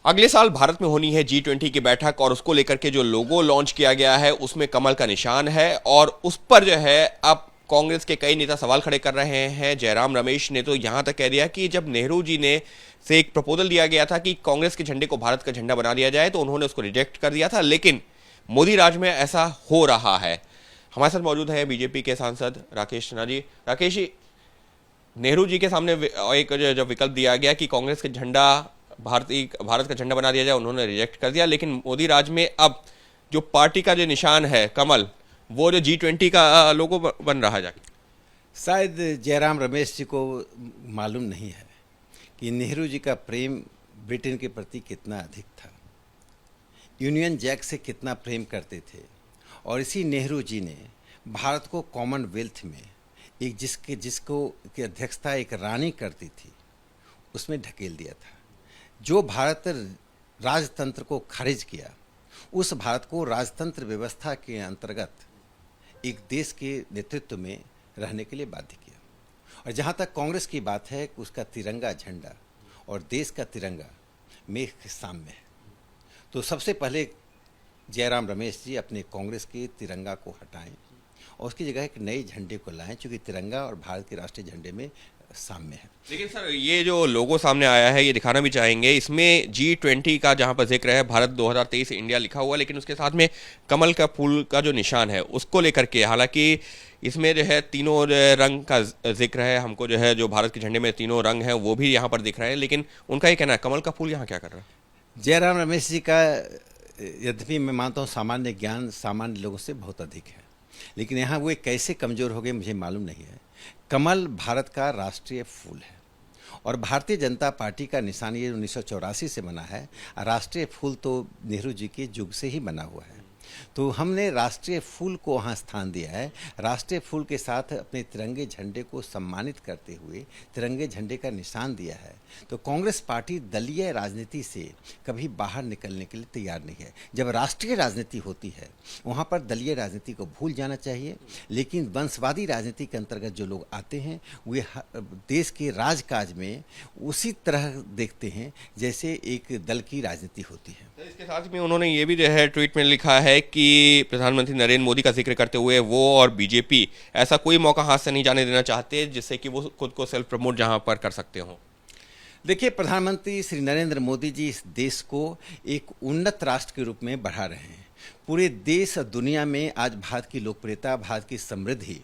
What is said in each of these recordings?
अगले साल भारत में होनी है G20 की बैठक और उसको लेकर के जो लोगो लॉन्च किया गया है उसमें कमल का निशान है और उस पर जो है अब कांग्रेस के कई नेता सवाल खड़े कर रहे हैं। जयराम रमेश ने तो यहां तक कह दिया कि जब नेहरू जी ने से एक प्रपोजल दिया गया था कि कांग्रेस के झंडे को भारत का झंडा बना दिया जाए तो उन्होंने उसको रिजेक्ट कर दिया था, लेकिन मोदी राज में ऐसा हो रहा है। हमारे साथ मौजूद है बीजेपी के सांसद राकेश सिन्हा जी। राकेश जी, नेहरू जी के सामने एक जो विकल्प दिया गया कि कांग्रेस का झंडा भारत का झंडा बना दिया जाए, उन्होंने रिजेक्ट कर दिया, लेकिन मोदी राज में अब जो पार्टी का जो निशान है कमल, वो जो G20 का लोगो बन रहा है जाके। शायद जयराम रमेश जी को मालूम नहीं है कि नेहरू जी का प्रेम ब्रिटेन के प्रति कितना अधिक था, यूनियन जैक से कितना प्रेम करते थे और इसी नेहरू जी ने भारत को कॉमनवेल्थ में एक जिसको की अध्यक्षता एक रानी करती थी उसमें ढकेल दिया था। जो भारत राजतंत्र को खारिज किया, उस भारत को राजतंत्र व्यवस्था के अंतर्गत एक देश के नेतृत्व में रहने के लिए बाध्य किया। और जहाँ तक कांग्रेस की बात है, उसका तिरंगा झंडा और देश का तिरंगा में साम्य है। तो सबसे पहले जयराम रमेश जी अपने कांग्रेस के तिरंगा को हटाएं और उसकी जगह एक नए झंडे को लाएं, क्योंकि तिरंगा और भारत के राष्ट्रीय झंडे में साम्य है। लेकिन सर, ये जो लोगो सामने आया है ये दिखाना भी चाहेंगे, इसमें G20 का जहां पर जिक्र है, भारत 2023 इंडिया लिखा हुआ, लेकिन उसके साथ में कमल का फूल का जो निशान है उसको लेकर के, हालांकि इसमें जो है तीनों रंग का जिक्र है, हमको जो है जो भारत के झंडे में तीनों रंग हैं वो भी यहाँ पर दिख रहे हैं, लेकिन उनका ये कहना है कमल का फूल यहाँ क्या कर रहा है। जयराम रमेश जी का, यद्यपि मैं मानता हूँ सामान्य ज्ञान सामान्य लोगों से बहुत अधिक है, लेकिन यहाँ वो कैसे कमज़ोर हो गए मुझे मालूम नहीं है। कमल भारत का राष्ट्रीय फूल है और भारतीय जनता पार्टी का निशान ये 1984 से बना है। राष्ट्रीय फूल तो नेहरू जी के युग से ही बना हुआ है, तो हमने राष्ट्रीय फूल को वहाँ स्थान दिया है। राष्ट्रीय फूल के साथ अपने तिरंगे झंडे को सम्मानित करते हुए तिरंगे झंडे का निशान दिया है। तो कांग्रेस पार्टी दलीय राजनीति से कभी बाहर निकलने के लिए तैयार नहीं है। जब राष्ट्रीय राजनीति होती है वहाँ पर दलीय राजनीति को भूल जाना चाहिए, लेकिन वंशवादी राजनीति के अंतर्गत जो लोग आते हैं वे देश के राजकाज में उसी तरह देखते हैं जैसे एक दल की राजनीति होती है। इसके साथ में उन्होंने ये भी जो है ट्वीट में लिखा है कि प्रधानमंत्री नरेंद्र मोदी का जिक्र करते हुए वो और बीजेपी ऐसा कोई मौका हाथ से नहीं जाने देना चाहते जिससे कि वो खुद को सेल्फ प्रमोट जहां पर कर सकते हो। देखिए, प्रधानमंत्री श्री नरेंद्र मोदी जी इस देश को एक उन्नत राष्ट्र के रूप में बढ़ा रहे हैं। पूरे देश और दुनिया में आज भारत की लोकप्रियता, भारत की समृद्धि,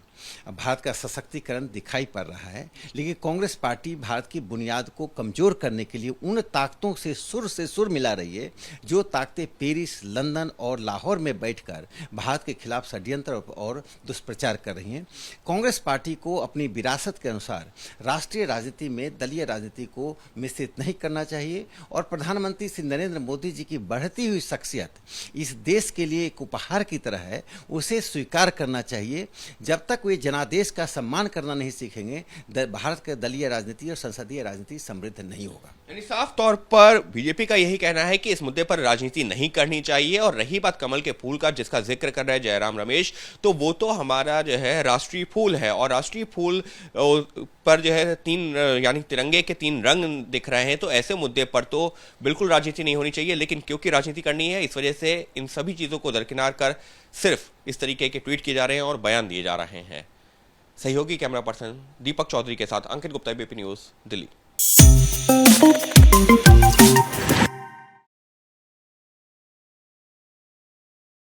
भारत का सशक्तिकरण दिखाई पड़ रहा है, लेकिन कांग्रेस पार्टी भारत की बुनियाद को कमज़ोर करने के लिए उन ताकतों से सुर मिला रही है जो ताकतें पेरिस, लंदन और लाहौर में बैठकर भारत के खिलाफ षड्यंत्र और दुष्प्रचार कर रही हैं। कांग्रेस पार्टी को अपनी विरासत के अनुसार राष्ट्रीय राजनीति में दलीय राजनीति को मिश्रित नहीं करना चाहिए और प्रधानमंत्री श्री नरेंद्र मोदी जी की बढ़ती हुई शख्सियत इस देश के लिए एक उपहार की तरह है, उसे स्वीकार करना चाहिए। जब तक वे जनादेश का सम्मान करना नहीं सीखेंगे, भारत का दलीय राजनीति और संसदीय राजनीति समृद्ध नहीं होगा। यानी साफ तौर पर बीजेपी का यही कहना है कि इस मुद्दे पर राजनीति नहीं करनी चाहिए। और रही बात कमल के फूल का, जिसका जिक्र कर रहे हैं जयराम रमेश, तो वो तो हमारा जो है राष्ट्रीय फूल है और राष्ट्रीय फूल पर जो है यानी तिरंगे के 3 रंग दिख रहे हैं, तो ऐसे मुद्दे पर तो बिल्कुल राजनीति नहीं होनी चाहिए। लेकिन क्योंकि राजनीति करनी है, इस वजह से इन सभी चीजों को दरकिनार कर सिर्फ इस तरीके के ट्वीट किए जा रहे हैं और बयान दिए जा रहे हैं। सहयोगी कैमरा पर्सन दीपक चौधरी के साथ अंकित गुप्ता, एबीपी न्यूज़, दिल्ली।